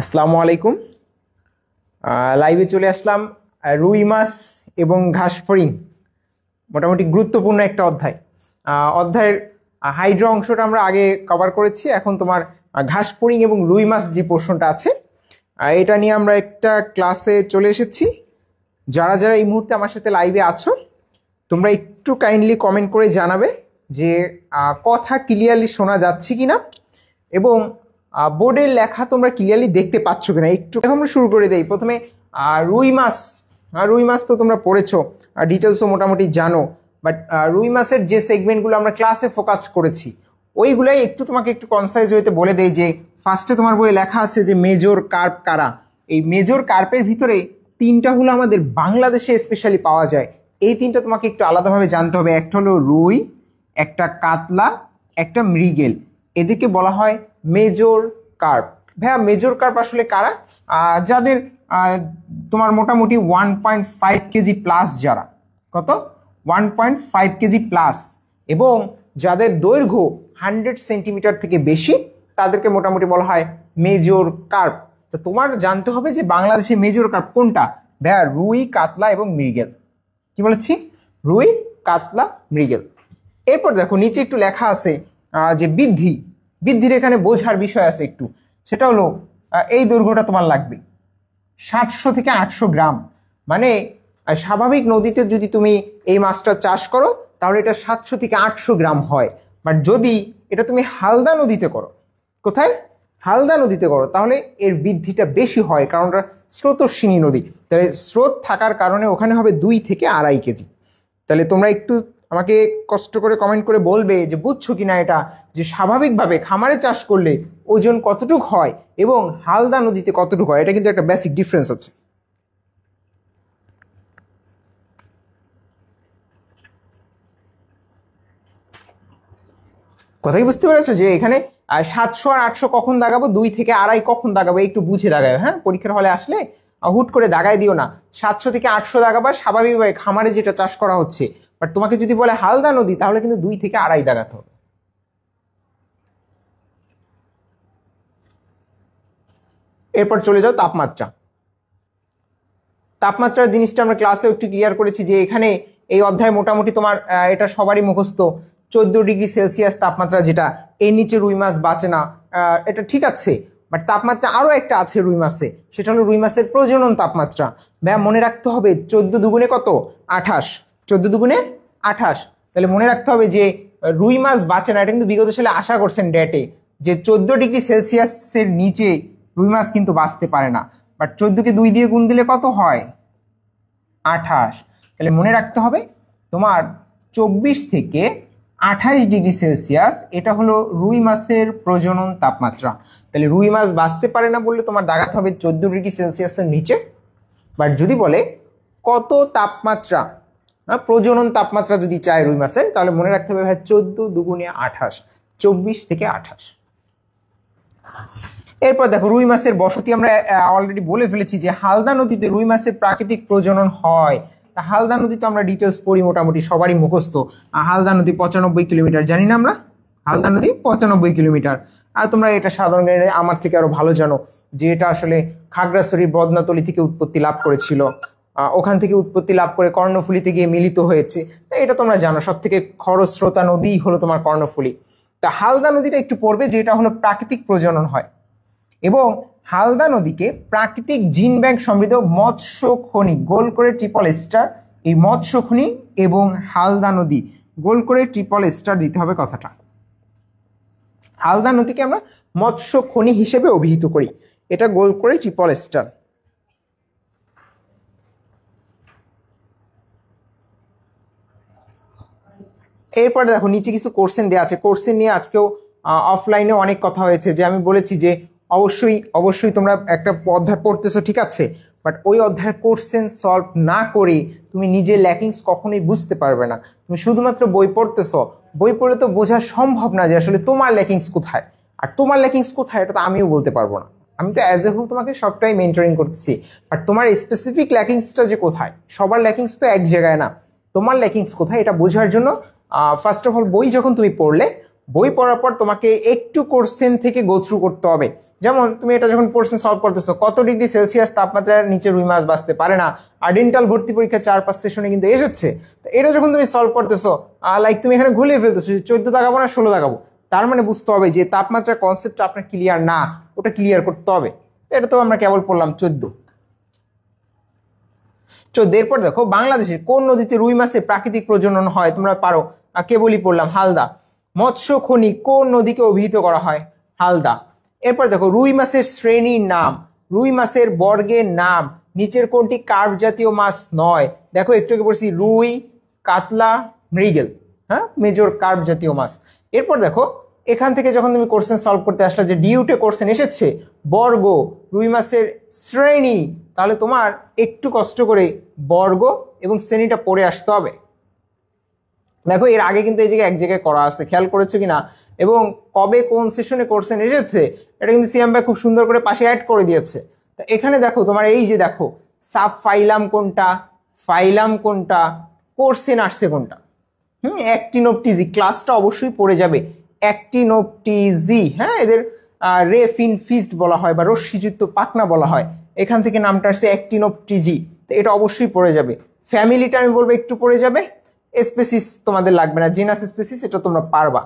আসসালামু আলাইকুম। লাইভে চলে আসলাম। রুই মাছ এবং ঘাস ফড়িং মোটামুটি গুরুত্বপূর্ণ একটা অধ্যায়ের হাইড্রো অংশটা আমরা আগে কভার করেছি। এখন তোমার ঘাস ফড়িং এবং রুই মাছ যে পোর্শনটা আছে এটা নিয়ে আমরা একটা ক্লাসে চলে এসেছি। যারা যারা এই মুহূর্তে আমার সাথে লাইভে আছো তোমরা একটু কাইন্ডলি কমেন্ট করে জানাবে যে কথা ক্লিয়ারলি শোনা যাচ্ছে কিনা এবং বোর্ডের লেখা তোমরা ক্লিয়ারলি দেখতে পাচ্ছ কিনা। একটু আমরা শুরু করে দেই। প্রথমে রুই মাছ তো তোমরা পড়েছো, ডিটেলসও মোটামুটি জানো, বাট রুই মাছের যে সেগমেন্টগুলো আমরা ক্লাসে ফোকাস করেছি ওইগুলাই একটু তোমাকে একটু কনসাইজ ওয়েতে বলে দেই। যে ফার্স্টে তোমার বইয়ে লেখা আছে যে মেজর কার্প কারা। এই মেজর কার্পের ভিতরে তিনটা হলো আমাদের বাংলাদেশে স্পেশালি পাওয়া যায়। এই তিনটা তোমাকে একটু আলাদাভাবে জানতে হবে। একটা হলো রুই, একটা কাতলা, একটা মৃগেল। এদেরকে বলা হয় মেজর কার্প। ভাইয়া মেজর কার্প আসলে কারা? যাদের তোমার মোটামুটি 1.5 কেজি প্লাস, যারা কত 1.5 কেজি প্লাস এবং যাদের দৈর্ঘ্য 100 সেন্টিমিটার থেকে বেশি তাদেরকে মোটামুটি বলা হয় মেজর কার্প। তো তোমার জানতে হবে যে বাংলাদেশে মেজর কার্প কোনটা। ভাইয়া রুই, কাতলা এবং মৃগেল। কি বলেছি? রুই, কাতলা, মৃগেল। এরপর দেখো নিচে একটু লেখা আছে যে বৃদ্ধির এখানে বোঝার বিষয় আছে একটু। সেটা হলো এই দৈর্ঘ্যটা তোমার লাগবে 700 থেকে 800 গ্রাম। মানে স্বাভাবিক নদীতে যদি তুমি এই মাছটা চাষ করো তাহলে এটা 700 থেকে 800 গ্রাম হয়। বাট যদি এটা তুমি হালদা নদীতে করো, কোথায়? হালদা নদীতে করো, তাহলে এর বৃদ্ধিটা বেশি হয়, কারণ ওটা স্রোতস্বিনী নদী। তাহলে স্রোত থাকার কারণে ওখানে হবে 2 থেকে 2.5 কেজি। তাহলে তোমরা একটু আমাকে কষ্ট করে কমেন্ট করে বলবে যে বুঝছো কিনা এটা, যে স্বাভাবিকভাবে খামারে চাষ করলে ওজন কতটুক হয় এবং হালদা নদীতে কতটুকু হয়। এটা কিন্তু একটা বেসিক ডিফারেন্স আছে। কথা কি বুঝতে পেরেছো? যে এখানে 700 আর 800 কখন দাগাবো, 2 থেকে 2.5 কখন দাগাবো, একটু বুঝে দাগাবে। হ্যাঁ, পরীক্ষার হলে আসলে হুট করে দাগাই দিও না। 700 থেকে 800 দাগাবা স্বাভাবিকভাবে খামারে যেটা চাষ করা হচ্ছে। বাট তোমাকে যদি বলে হালদা নদী তাহলে কিন্তু 2 থেকে 2.5 দাগাতে হবে। এরপর চলে যাও তাপমাত্রার জিনিসটা আমরা ক্লাসে একটু ক্লিয়ার করেছি যে এখানে এই অধ্যায় মোটামুটি তোমার এটা সবারই মুখস্থ। 14 ডিগ্রি সেলসিয়াস তাপমাত্রা, যেটা এর নিচে রুই মাছ বাঁচে না। এটা ঠিক আছে, বাট তাপমাত্রা আরো একটা আছে রুই মাছে, সেটা হলো রুই মাছের প্রজনন তাপমাত্রা। ভাইয়া মনে রাখতে হবে 14 দুগুণে কত? 28। 14 দুগুণে 28। তাহলে মনে রাখতে হবে যে রুই মাছ বাঁচে না। এটা কিন্তু বিগত সালে আশা করছেন ডেটে যে 14 ডিগ্রি সেলসিয়াসের নিচে রুই মাছ কিন্তু বাঁচতে পারে না। বাট 14কে 2 দিয়ে গুণ দিলে কত হয়? 28। তাহলে মনে রাখতে হবে তোমার 24 থেকে 28 ডিগ্রি সেলসিয়াস এটা হলো রুই মাছের প্রজনন তাপমাত্রা। তাহলে রুই মাছ বাঁচতে পারে না বললে তোমার দাগাতে হবে 14 ডিগ্রি সেলসিয়াসের নিচে। বাট যদি বলে কত তাপমাত্রা, প্রজনন তাপমাত্রা যদি চায় রুই মাছের, তাহলে মনে রাখতে হবে ভাই 14 দুগুণে 28, 24 থেকে 28। এরপর দেখো রুই মাছের বসতি আমরা অলরেডি বলে ফেলেছি যে হালদা নদীতে রুই মাছের প্রাকৃতিক প্রজনন হয়। তা হালদা নদীতে আমরা ডিটেলস পড়ি, মোটামুটি সবারই মুখস্থ। হালদা নদী 95 কিলোমিটার, জানি না আমরা? হালদা নদী 95 কিলোমিটার। আর তোমরা এটা সাধারণ জ্ঞানে আমার থেকে আরো ভালো জানো যে এটা আসলে খাগড়াছড়ির বদনাতলি থেকে উৎপত্তি লাভ করেছিল। ওখান থেকে উৎপত্তি লাভ করে কর্ণফুলীতে গিয়ে মিলিত হয়েছে। তাই এটা তোমরা জানো সব থেকে খরস্রোতা নদী হলো তোমার কর্ণফুলী। তা হালদা নদীটা একটু পড়বে যে এটা হলো প্রাকৃতিক প্রজনন হয়। এবং হালদা নদীকে প্রাকৃতিক জিন ব্যাংক সমৃদ্ধ মৎস্য খনি, গোল করে ট্রিপল স্টার, এই মৎস্য খনি এবং হালদা নদী গোল করে ট্রিপল স্টার দিতে হবে কথাটা। হালদা নদীকে আমরা মৎস্য খনি হিসেবে অভিহিত করি, এটা গোল করে ট্রিপল স্টার। এরপরে দেখো নিচে কিছু কোর্সেন দেওয়া আছে। কোর্সেন নিয়ে আজকেও অফলাইনে অনেক কথা হয়েছে। যে আমি বলেছি যে অবশ্যই তোমরা একটা অধ্যায় পড়তেছো, ঠিক আছে, বাট ওই অধ্যায়ের কোর্সেন সলভ না করে তুমি নিজের ল্যাকিংস কখনোই বুঝতে পারবে না। তুমি শুধুমাত্র বই পড়তেছো, বই পড়লে তো বোঝা সম্ভব না যে আসলে তোমার ল্যাকিংস কোথায়। আর তোমার ল্যাকিংস কোথায় এটা তো আমিও বলতে পারবো না। আমি তো অ্যাজ এ হোল তোমাকে সবটাই মেন্টরিং করতেছি, বাট তোমার স্পেসিফিক ল্যাকিংসটা যে কোথায়, সবার ল্যাকিংস তো এক জায়গায় না। তোমার ল্যাকিংস কোথায় এটা বোঝার জন্য ফার্স্ট অফ অল বই যখন তুমি পড়লে বই পড়ার পর তোমাকে একটু কোশ্চেন থেকে গো থ্রু করতে হবে। যেমন তুমি এটা যখন কোশ্চেন সলভ করতেছো, কত ডিগ্রি সেলসিয়াস তাপমাত্রার নিচে রুই মাছ বাঁচতে পারে না, আর ডেন্টাল ভর্তি পরীক্ষা 4-5 সেশনে কিন্তু এসেছে। তো এটা যখন তুমি সলভ করতেছো, লাইক তুমি এখানে ঘুলিয়ে ফেলতেছো 14 দাগাবো না 16 দাগাবো, তার মানে বুঝতে হবে যে তাপমাত্রার কনসেপ্টটা আপনার ক্লিয়ার না, ওটা ক্লিয়ার করতে হবে। তো এটা তো আমরা কেবল পড়লাম 14। এরপর দেখো বাংলাদেশের কোন নদীতে রুই মাছের প্রাকৃতিক প্রজনন হয়, তোমরা পারো, কেবলই পড়লাম হালদা। মৎস্য খনি কোন নদীকে অভিহিত করা হয়, হালদা। এরপর দেখো রুই মাছের শ্রেণীর নাম, রুই মাছের বর্গের নাম, নিচের কোনটি কার্প জাতীয় মাছ নয়, দেখো একটু আগে বলছি রুই, কাতলা, মৃগেল, হ্যাঁ মেজর কার্প জাতীয় মাছ। এরপর দেখো এখান থেকে যখন তুমি কোশ্চেন সলভ করতে আসলে যে ডিউটে কোশ্চেন এসেছে বর্গ রুই মাছের শ্রেণী, তাহলে তোমার একটু কষ্ট করে বর্গ এবং শ্রেণীটা পড়ে আসতে হবে। দেখো এর আগে কিন্তু এই জায়গায় এক জায়গায় করা আছে, খেয়াল করেছো কিনা, এবং কবে কোন সেশনে কোশ্চেন এসেছে এটা কিন্তু সিএম ভাই খুব সুন্দর করে পাশে অ্যাড করে দিয়েছে। তো এখানে দেখো তোমার এই যে দেখো সাব ফাইলাম কোনটা, ফাইলাম কোনটা, কোশ্চেন আসছে কোনটা। অ্যাক্টিনোপটিজি ক্লাসটা অবশ্যই পড়ে যাবে, অ্যাক্টিনোপটিজি, হ্যাঁ এদের রে ফিন ফিস্ট বলা হয় বা রশ্মিযুক্ত পাখনা বলা হয়, এখান থেকে নামটা আসছে অ্যাক্টিনোপটিজি। তো এটা অবশ্যই পড়ে যাবে। ফ্যামিলিটা আমি বলবো একটু পড়ে যাবে, স্পেসিস তোমাদের লাগবে না, জেনাস স্পেসিস এটা তোমরা পারবা।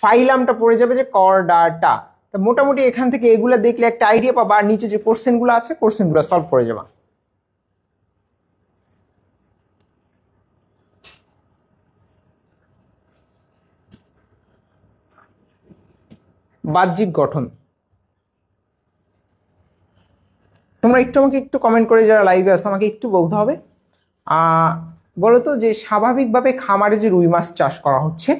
ফাইলামটা পড়ে যাবে যে কর্ডাটা। তো মোটামুটি এখান থেকে এগুলা দেখলে একটা আইডিয়া পাবা, আর নিচে যে কোশ্চেনগুলো আছে কোশ্চেনগুলো সলভ করে যাবা। বাহ্যিক গঠন, তোমরা একটু আমাকে একটু কমেন্ট করে যারা লাইভে আছে আমাকে একটু বলতে হবে, বলতো যে স্বাভাবিকভাবে খামারে যে রুই মাছ চাষ করা হচ্ছে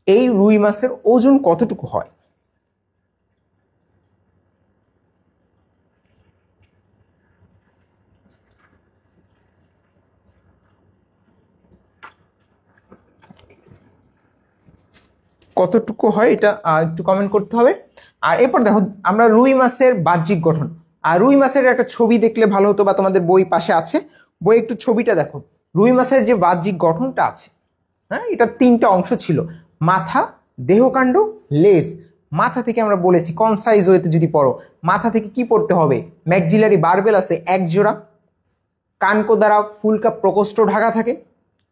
এই রুই মাছের ওজন কতটুকু হয়? কতটুকু হয় এটা একটু কমেন্ট করতে হবে। আর এরপর দেখো আমরা রুই মাছের বাহ্যিক গঠন, আর রুই মাছের একটা ছবি দেখলে ভালো হতো, বা তোমাদের বই পাশে আছে, বই একটু ছবিটা দেখো। রুই মাছের যে বাহ্যিক গঠনটা আছে, হ্যাঁ এটা 3টা অংশ ছিল, মাথা, দেহকাণ্ড, লেজ। মাথা থেকে আমরা বলেছি কনসাইজ ওয়েতে যদি পড়ো, মাথা থেকে কি পড়তে হবে, ম্যাক্সিলারি বারবেল আছে 1 জোড়া, কানকো দ্বারা ফুলকা প্রকোষ্ঠ ঢাকা থাকে,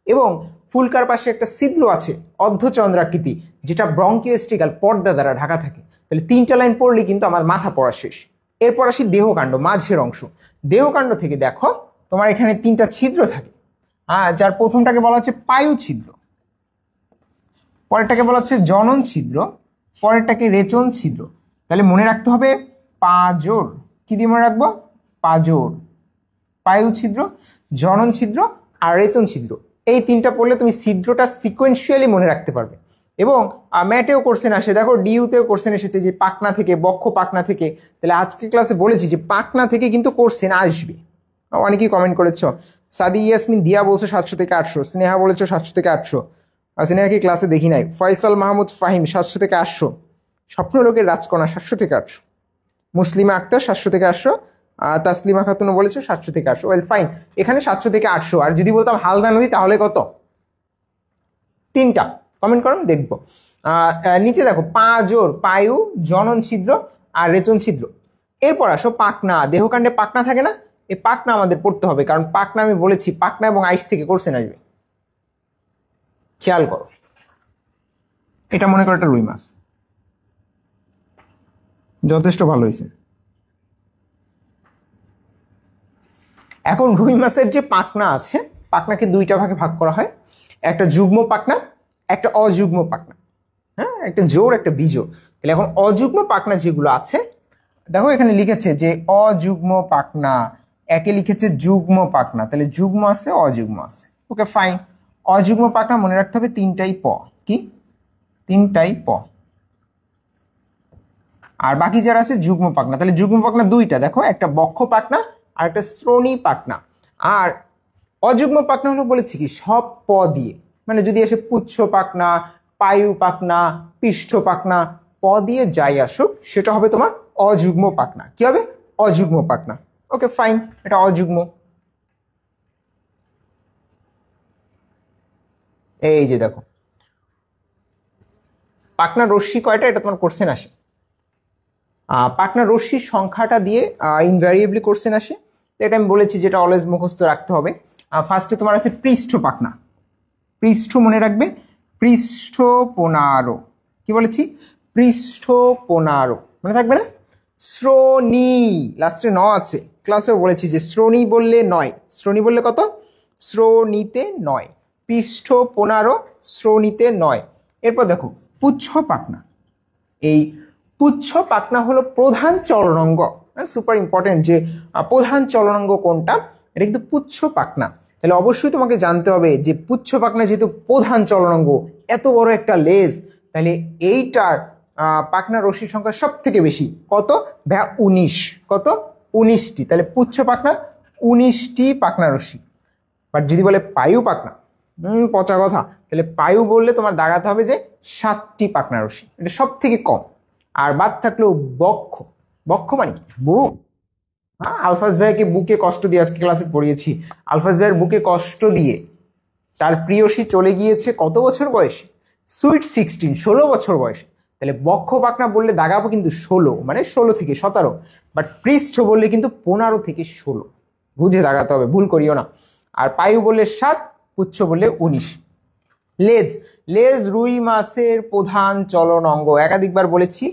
এবং ফুলকার পাশে একটা ছিদ্র আছে অর্ধচন্দ্রাকৃতি, যেটা ব্রঙ্কিওস্টিকাল পর্দা দ্বারা ঢাকা থাকে। তাহলে 3টা লাইন পড়লে কিন্তু আমার মাথা পড়া শেষ। এরপর আসি দেহকাণ্ড, মাঝের অংশ। দেহকাণ্ড থেকে দেখো তোমার এখানে 3টা ছিদ্র থাকে, যার প্রথমটাকে বলা হচ্ছে পায়ু ছিদ্র, পরেরটাকে বলা হচ্ছে জনন ছিদ্র, পরেরটাকে রেচন ছিদ্র। তাহলে মনে রাখতে হবে পাঁজর, কি দিয়ে মনে রাখবো, পাঁজর, পায়ু ছিদ্র, জনন ছিদ্র আর রেচন ছিদ্র। এই 3টা পড়লে তুমি ছিদ্রটা সিকোয়েন্সিয়ালি মনে রাখতে পারবে। এবং ম্যাটেও কোশ্চেন আসে, দেখো ডিইউতেও কোশ্চেন এসেছে যে পাকনা থেকে, বক্ষ পাকনা থেকে। তাহলে আজকে ক্লাসে বলেছি যে পাকনা থেকে কিন্তু কোশ্চেন আসবে। অনেকেই কমেন্ট করেছো, সাদি ইয়াসমিন দিয়া বলছো 700 থেকে 800, স্নেহা বলেছো 700 থেকে 800, স্নেহাকে ক্লাসে দেখি নাই। ফয়সাল মাহমুদ ফাহিম 700 থেকে 800, স্বপ্নলোকের রাজকন্যা 700 থেকে 800, মুসলিমা আক্তার 700 থেকে 800, তাসলিমা খাতুনও বলেছে 700 থেকে 800। ওয়েল ফাইন, এখানে 700 থেকে 800। আর যদি বলতাম হালদা নদী তাহলে কত? 3টা কমেন্ট করো দেখবো। নিচে দেখো পাঁজর, পায়ু, জনন ছিদ্র আর রেচন ছিদ্র। এরপর আসো পাকনা, দেহকাণ্ডে পাকনা থাকে না, এই পাকনা আমাদের পড়তে হবে, কারণ পাকনা আমি বলেছি পাকনা এবং আইস থেকে কোশ্চেন আসবে। খেয়াল করো, এটা মনে করো একটা রুই মাছ, যথেষ্ট ভালো হয়েছে। এখন রুই মাছের যে পাখনা আছে, পাখনাকে 2টা ভাগে ভাগ করা হয়, একটা যুগ্ম পাখনা, একটা অযুগ্ম পাখনা, হ্যাঁ একটা জোড় একটা বিজোড়। তাহলে এখন অযুগ্ম পাখনা যেগুলো আছে, দেখো এখানে লিখেছে যে অযুগ্ম পাখনা, একে লিখেছে যুগ্ম পাখনা, তাহলে যুগ্ম আছে অযুগ্ম আছে, ওকে ফাইন। অযুগ্ম পাখনা মনে রাখতে হবে 3টাই প, কি 3টাই প, আর বাকি যারা আছে যুগ্ম পাখনা। তাহলে যুগ্ম পাখনা 2টা, দেখো একটা বক্ষ পাখনা আর একটা শ্রোণী পাখনা। আর অযুগ্ম পাখনা হলো বলেছি কি সব প দিয়ে, মানে যদি এসে পুচ্ছ পাখনা, পায়ু পাখনা, পৃষ্ঠ পাখনা, প দিয়ে যাই আসুক সেটা হবে তোমার অযুগ্ম পাখনা। কি হবে? অযুগ্ম পাখনা। ওকে ফাইন, এটা অযুগ্ম। এই যে দেখো পাকনা রশ্মি কয়টা, এটা তোমার কোশ্চেন আসে। পাকনা রশ্মির সংখ্যাটা দিয়ে ইনভ্যারিয়েবলি কোশ্চেন আসে, তো এটা আমি বলেছি যেটা অলওয়েজ মুখস্থ রাখতে হবে। ফার্স্টে তোমার আছে পৃষ্ঠ পাকনা, পৃষ্ঠ মনে রাখবে, পৃষ্ঠ 15, কি বলেছি, পৃষ্ঠ 15 মনে থাকবে না। শ্রোণী লাস্টে ন আছে, ক্লাসেও বলেছি যে শ্রোণী বললে 9, শ্রোণী বললে কত, শ্রোণীতে 9, পৃষ্ঠ 15, শ্রোণীতে 9। এরপর দেখো পুচ্ছ পাকনা, এই পুচ্ছ পাকনা হলো প্রধান চলনাঙ্গ, সুপার ইম্পর্টেন্ট যে প্রধান চলনাঙ্গ কোনটা, এটা কিন্তু পুচ্ছ পাকনা। তাহলে অবশ্যই তোমাকে জানতে হবে যে পুচ্ছ পাকনা যেহেতু প্রধান চলনাঙ্গ, এত বড় একটা লেজ, তাহলে এইটার পাকনা রশ্মির সংখ্যা সব থেকে বেশি, কত, 19, কত, 19টি। তাহলে পুচ্ছ পাকনা 19টি পাকনা রশ্মি। বাট যদি বলে পায়ু পাকনা, পচা কথা, তাহলে পায়ু বললে তোমার দাগাতে হবে যে 7টি পাকনা রশ্মি, এটা সব থেকে কম। আর বাদ থাকলেও বক্ষ, বক্ষ মানে কি, বুক। হ্যাঁ, আলফাজ ভাইকে বুকে কষ্ট দিয়ে আজকে ক্লাসে পড়িয়েছি, আলফাজ ভাইয়ের বুকে কষ্ট দিয়ে তার প্রিয়সী চলে গিয়েছে কত বছর বয়সে, সুইট 16, 16 বছর বয়সে। তাহলে বক্ষ পাকনা বললে দাগাবো কিন্তু 16, মানে 16 থেকে 17, বাট পৃষ্ঠ বললে কিন্তু 15 থেকে 16, বুঝে দাগাতে হবে, ভুল করিও না। আর পায়ু বললে 7, পুচ্ছ বললে 19। লেজ, লেজ রুই মাছের প্রধান চলন অঙ্গ, একাধিকবার বলেছি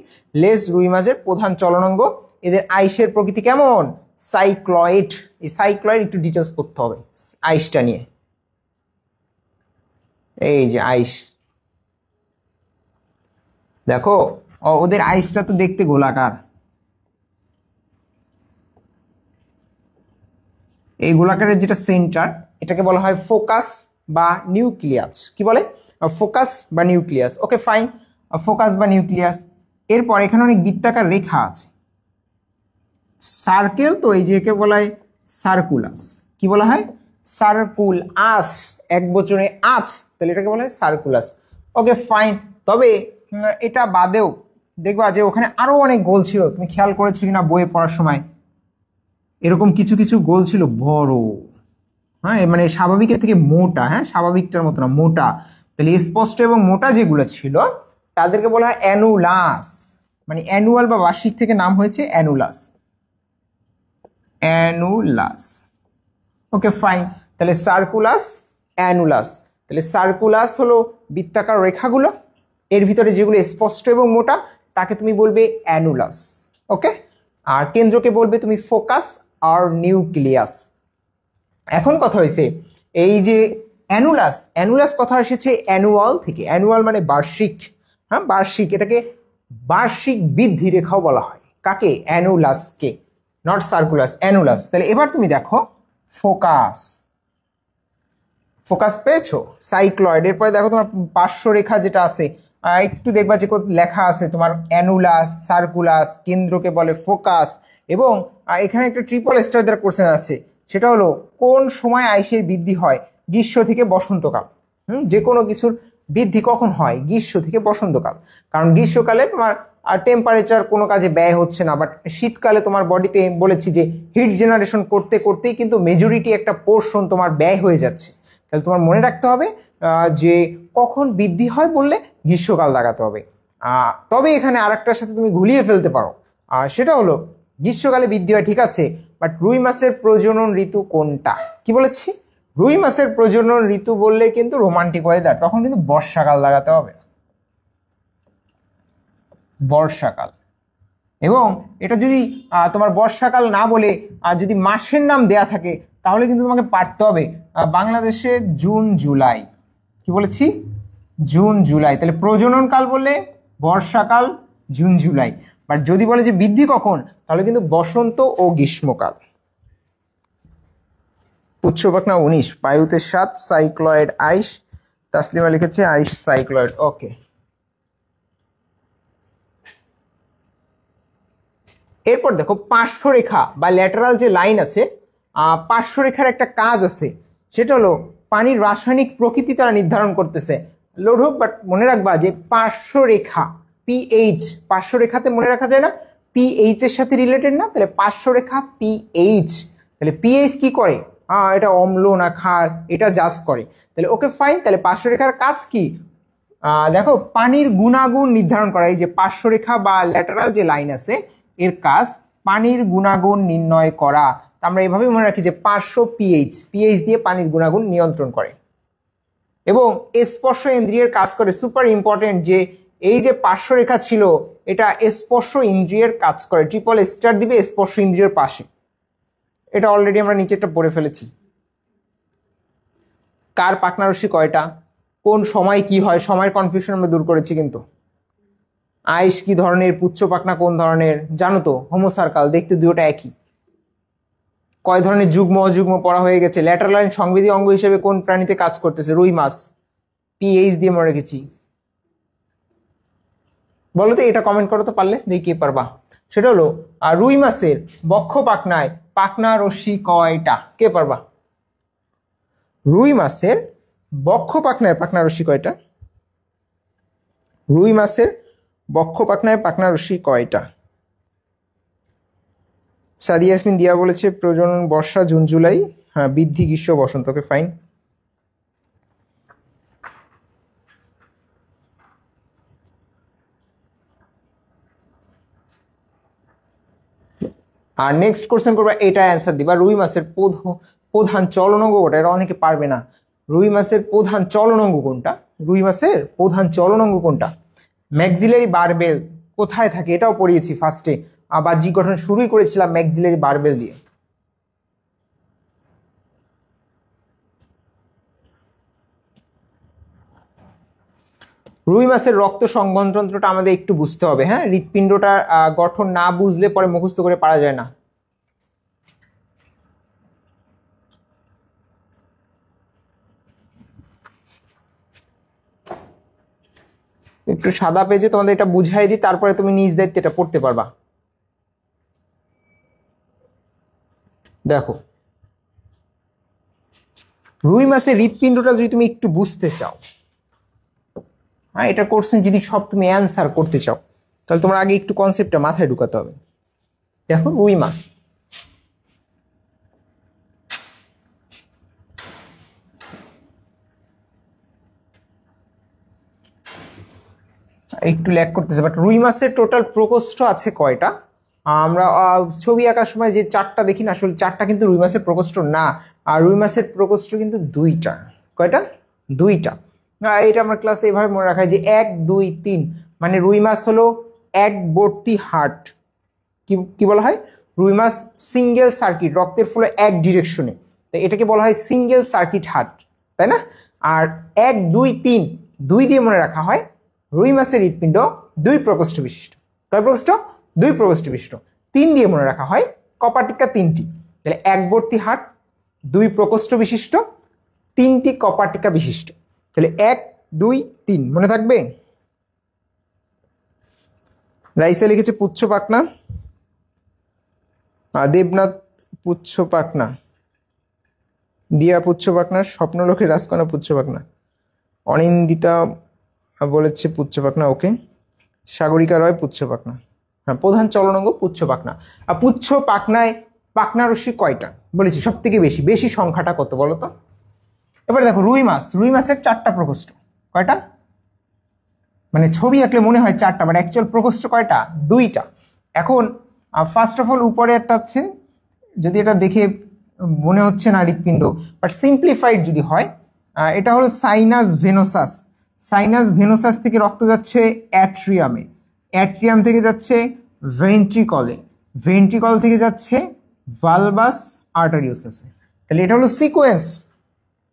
লেজ রুই মাছের প্রধান চলন অঙ্গ। এদের আইসের প্রকৃতি কেমন, সাইক্লয়েড। এই সাইক্লয়েড একটু ডিটেলস করতে হবে আইসটা নিয়ে। এই যে আইস, দেখো ওদের আইসটা তো দেখতে গোলাকার, এই গোলাকারের যেটা সেন্টার, এটাকে বলা হয় ফোকাস বা নিউক্লিয়াস। কি বলে, ফোকাস বা নিউক্লিয়াস। ওকে ফাইন, ফোকাস বা নিউক্লিয়াস। এরপর এখানে অনেক বৃত্তাকার রেখা আছে, সার্কেল, তো এই যে একে বলা হয় সার্কুলাস। কি বলা হয়, সার্কুল আস, এক বচনে আচ, তাহলে এটাকে বলা হয় সার্কুলাস। Okay fine. তবে এটা বাদেও দেখবা যে ওখানে আরো অনেক গোল ছিল, তুমি খেয়াল করেছো কিনা বইয়ে পড়ার সময়, এরকম কিছু কিছু গোল ছিল বড়, হ্যাঁ, মানে স্বাভাবিকের থেকে মোটা, হ্যাঁ, স্বাভাবিকটার মতো না, মোটা। তাহলে স্পষ্ট এবং মোটা যেগুলো ছিল তাদেরকে বলা হয় অ্যানুলাস, মানে অ্যানুয়াল বা বার্ষিক থেকে নাম হয়েছে অ্যানুলাস, অ্যানুলাস। Okay fine. তাহলে সার্কুলাস, অ্যানুলাস। তাহলে সার্কুলাস হলো বৃত্তাকার রেখাগুলো, এর ভিতরে যেগুলো স্পষ্ট এবং মোটা তাকে তুমি বলবে অ্যানুলাস। ওকে, আর কেন্দ্রকে বলবে তুমি ফোকাস আর নিউক্লিয়াস। এখন কথা হয়েছে এই যে অ্যানুলাস, অ্যানুলাস কথা এসেছে অ্যানুয়াল থেকে, অ্যানুয়াল মানে বার্ষিক, হ্যাঁ বার্ষিক, এটাকে বার্ষিক বৃদ্ধি রেখাও বলা হয়। কাকে, অ্যানুলাসকে, নট সার্কুলাস, অ্যানুলাস। তাহলে এবার তুমি দেখো ফোকাস, ফোকাস পেয়েছো, সাইক্লয়েড। এরপরে দেখো তোমার পার্শ্ব রেখা যেটা আছে, একটু দেখবা যে লেখা আছে তোমার অ্যানুলাস, সার্কুলাস, কেন্দ্রকে বলে ফোকাস। এবং এখানে একটা ট্রিপল স্টার দ্বারা কোশ্চেন আছে, সেটা হলো কোন সময় আইসের বৃদ্ধি হয়, গ্রীষ্ম থেকে বসন্তকাল। যে কোনো কিছুর বৃদ্ধি কখন হয়, গ্রীষ্ম থেকে বসন্তকাল। কারণ গ্রীষ্মকালে তোমার টেম্পারেচার কোনো কাজে ব্যয় হচ্ছে না, বাট শীতকালে তোমার বডিতে বলেছি যে হিট জেনারেশন করতে করতেই কিন্তু মেজরিটি একটা পোর্শন তোমার ব্যয় হয়ে যাচ্ছে। তাহলে তোমার মনে রাখতে হবে যে কখন বৃদ্ধি হয় বললে গ্রীষ্মকাল লাগাতে হবে। তবে এখানে আরেকটার সাথে তুমি ঘুলিয়ে ফেলতে পারো, সেটা হলো গ্রীষ্মকালে বৃদ্ধি হয় ঠিক আছে, বাট রুই মাছের প্রজনন ঋতু কোনটা, কি বলেছি, রুই মাছের প্রজনন ঋতু বললে কিন্তু রোমান্টিক ওয়েদার, তখন কিন্তু বর্ষাকাল লাগাতে হবে, বর্ষাকাল। এবং এটা যদি তোমার বর্ষাকাল না বলে যদি মাসের নাম দেয়া থাকে তাহলে কিন্তু তোমাকে পারতে হবে বাংলাদেশে জুন জুলাই, কি বলেছি, জুন জুলাই। তাহলে প্রজনন কাল বললে বর্ষাকাল, জুন জুলাই। বাট যদি বলে যে বৃদ্ধি কখন, তাহলে কিন্তু বসন্ত ও গ্রীষ্মকাল। পুচ্ছ পাকনা 19, পায়ুতে 7, সাইক্লয়েড আইস, তাসলিমা লিখেছে আইস সাইক্লয়েড। ওকে, এরপর দেখো পার্শ্বরেখা বা ল্যাটারাল যে লাইন আছে, পার্শ্বরেখার একটা কাজ আছে, সেটা হলো পানির রাসায়নিক প্রকৃতি তারা নির্ধারণ করতেছে। লোড হোক, বাট মনে রাখবা যে পার্শ্বরেখা পিএইচ, পার্শ্বরেখাতে মনে রাখা যায় না, পিএইচ এর সাথে রিলেটেড না, তাহলে পার্শ্বরেখা পিএইচ। তাহলে পিএইচ কি করে, এটা অম্ল না ক্ষার, এটা জাজ করে। তাহলে ওকে ফাইন। তাহলে পার্শ্বরেখার কাজ কি, দেখো পানির গুণাগুণ নির্ধারণ করা, এই যে পার্শ্বরেখা বা ল্যাটারাল যে লাইন আছে এর কাজ পানির গুণাগুণ নির্ণয় করা। আমরা এভাবে মনে রাখি যে পার্শ্ব পিএইচ, পিএইচ দিয়ে পানির গুণাগুণ নিয়ন্ত্রণ করে। এবং স্পর্শ ইন্দ্রিয়ের কাজ করে, সুপার ইম্পর্টেন্ট, যে এই যে পার্শ্বরেখা ছিল এটা স্পর্শ ইন্দ্রিয়ের কাজ করে, ট্রিপল স্টার দিবে স্পর্শ ইন্দ্রিয়ের পাশে। এটা অলরেডি আমরা নিচেটা পড়ে ফেলেছি। কার পাখনারশ্মি কয়টা, কোন সময় কি হয়, সময়ের কনফিউশন আমরা দূর করেছি। কিন্তু আইস কি ধরনের, পুচ্ছ পাখনা কোন ধরনের, জানো তো, হোমোসার্কাল, দেখতে দুটোটা একই। কয় ধরনের যুগ্ম অযুগ্ম পড়া হয়ে গেছে। ল্যাটারাল লাইন সংবেদী অঙ্গ হিসেবে কোন প্রাণীতে কাজ করতেছে, রুই মাছ, পিএইচ দিয়ে মনে রেখেছি। বলো তো, এটা কমেন্ট করো তো পারলে, দেখি কে পারবা। সেটা হলো রুই মাছের বক্ষ পাখনায় পাখনা রশ্মি কয়টা, কে পারবা? রুই মাছের বক্ষ পাখনায় পাখনা রশ্মি কয়টা? রুই মাছের বক্ষ পাখনায় পাখনা রশ্মি কয়টা? সাদিয়া ইয়াসমিন দিয়া বলেছে প্রজনন বর্ষা, জুন জুলাই, হ্যাঁ বৃদ্ধি গ্রীষ্ম বসন্ত। Okay fine. আর নেক্সট কোশ্চেন করবা, এটা অ্যান্সার দিবা। রুই মাছের প্রধান চলনাঙ্গ কোনটা? এটা অনেকে পারবে না। রুই মাছের প্রধান চলনাঙ্গ কোনটা? রুই মাছের প্রধান চলনাঙ্গ কোনটা? ম্যাক্সিলারি বারবেল কোথায় থাকে? এটাও পড়িয়েছি ফার্স্টে, বাহ্যিক গঠন শুরুই করেছিলাম ম্যাক্সিলারি বারবেল দিয়ে। রুই মাছের রক্ত সংবহনতন্ত্রটা আমাদের একটু বুঝতে হবে। হ্যাঁ, হৃৎপিণ্ডটার গঠন না বুঝলে পরে মুখস্থ করে পারা যায় না। একটু সাদা পেজে তোমাদের এটা বুঝাই দিই, তারপরে তুমি নিজ দায়িত্বে এটা পড়তে পারবা। দেখো, রুই মাছের হৃৎপিণ্ডটা যদি তুমি একটু বুঝতে চাও, হ্যাঁ এটা কোশ্চেন যদি সব তুমি অ্যান্সার করতে চাও, তাহলে তোমার আগে একটু কনসেপ্টটা মাথায় ঢুকাতে হবে। দেখো, রুই মাছ একটু ল্যাগ করতেছে, বাট রুই মাছের টোটাল প্রকোষ্ঠ আছে কয়টা? আমরা ছবি আঁকার সময় যে চারটা দেখি না, আসলে চারটা কিন্তু রুই মাছের প্রকোষ্ঠ না। আর রুই মাছের প্রকোষ্ঠ কিন্তু দুইটা। কয়টা? দুইটা। এটা আমার ক্লাসে এভাবে মনে রাখা হয় যে 1 2 3, মানে রুই মাছ হলো এক বর্তি হার্ট। কি বলা হয়? রুই মাছ সিঙ্গেল সার্কিট, রক্তের ফ্লো এক ডিরেকশনে, তো এটাকে বলা হয় সিঙ্গেল সার্কিট হার্ট, তাই না? আর 1 2 3 দুই দিয়ে মনে রাখা হয় রুই মাছের হৃৎপিণ্ড 2 প্রকোষ্ঠ বিশিষ্ট। কয় প্রকোষ্ঠ? 2 প্রকোষ্ঠ বিশিষ্ট। 3 দিয়ে মনে রাখা হয় কপাটিকা 3টি। তাহলে একবর্তী হার্ট, 2 প্রকোষ্ঠ বিশিষ্ট, 3টি কপাটিকা বিশিষ্ট। তাহলে 1 2 3 মনে থাকবে। রাইসা লিখেছে পুচ্ছ পাখনা, দেবনাথ পুচ্ছ পাখনা, দিয়া পুচ্ছ পাখনা, স্বপ্নলোকের রাজকন্যা পুচ্ছ পাখনা, অনিন্দিতা বলেছে পুচ্ছ পাখনা। ওকে, সাগরিকা রয় পুচ্ছ পাখনা। হ্যাঁ, প্রধান চলনাঙ্গ পুচ্ছ পাখনা। আর পুচ্ছ পাখনায় পাখনা রশ্মি কয়টা বলেছি? সব থেকে বেশি সংখ্যাটা কত বলো তো? এবার দেখো, রুই মাছের 4টা প্রকোষ্ঠ। কয়টা? মানে ছবি আঁকলে মনে হয় 4টা, বাট অ্যাকচুয়াল প্রকোষ্ঠ কয়টা? 2টা। এখন ফার্স্ট অফ অল উপরে একটা আছে, যদি এটা দেখে মনে হচ্ছে না হৃৎপিণ্ড, বাট সিম্পলিফাইড যদি হয়, এটা হলো সাইনাস ভেনোসাস। সাইনাস ভেনোসাস থেকে রক্ত যাচ্ছে অ্যাট্রিয়ামে, অ্যাট্রিয়াম থেকে যাচ্ছে ভেন্ট্রিকলে, ভেন্ট্রিকল থেকে যাচ্ছে ভালভাস আর্টারিওসাসে। তাহলে এটা হলো সিকোয়েন্স।